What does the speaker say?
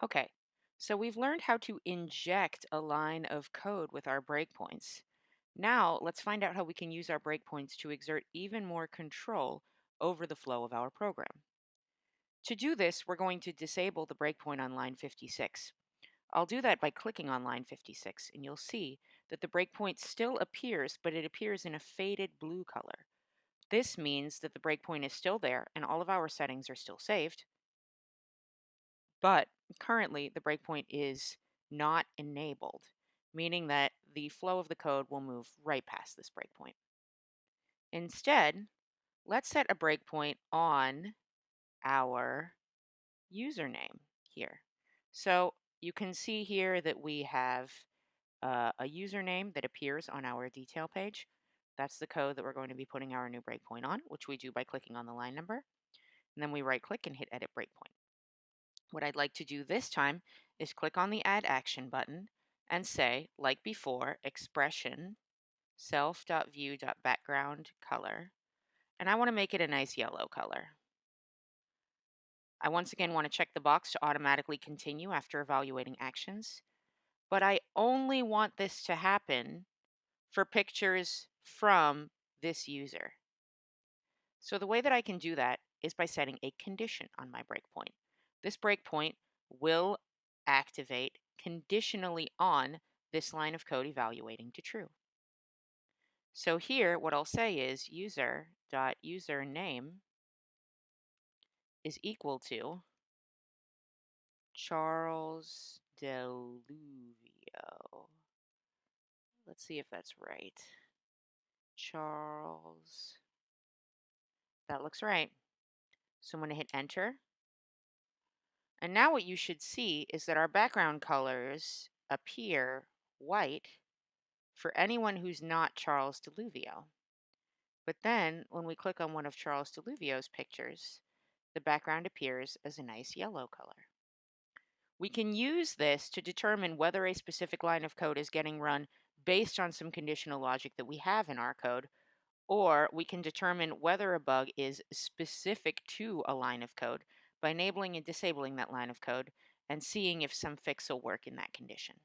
Okay, so we've learned how to inject a line of code with our breakpoints. Now let's find out how we can use our breakpoints to exert even more control over the flow of our program. To do this, we're going to disable the breakpoint on line 56. I'll do that by clicking on line 56, and you'll see that the breakpoint still appears, but it appears in a faded blue color. This means that the breakpoint is still there and all of our settings are still saved, but currently the breakpoint is not enabled, meaning that the flow of the code will move right past this breakpoint. Instead, let's set a breakpoint on our username here. So you can see here that we have a username that appears on our detail page. That's the code that we're going to be putting our new breakpoint on, which we do by clicking on the line number. And then we right click and hit edit breakpoint. What I'd like to do this time is click on the add action button and say, like before, expression self.view.background color. And I want to make it a nice yellow color. I once again want to check the box to automatically continue after evaluating actions, but I only want this to happen for pictures from this user. So the way that I can do that is by setting a condition on my breakpoint. This breakpoint will activate conditionally on this line of code evaluating to true. So here, what I'll say is user.username is equal to Charles Deluvio. Let's see if that's right. Charles. That looks right. So I'm going to hit enter. And now what you should see is that our background colors appear white for anyone who's not Charles Deluvio. But then when we click on one of Charles Deluvio's pictures, the background appears as a nice yellow color. We can use this to determine whether a specific line of code is getting run based on some conditional logic that we have in our code, or we can determine whether a bug is specific to a line of code by enabling and disabling that line of code and seeing if some fix will work in that condition.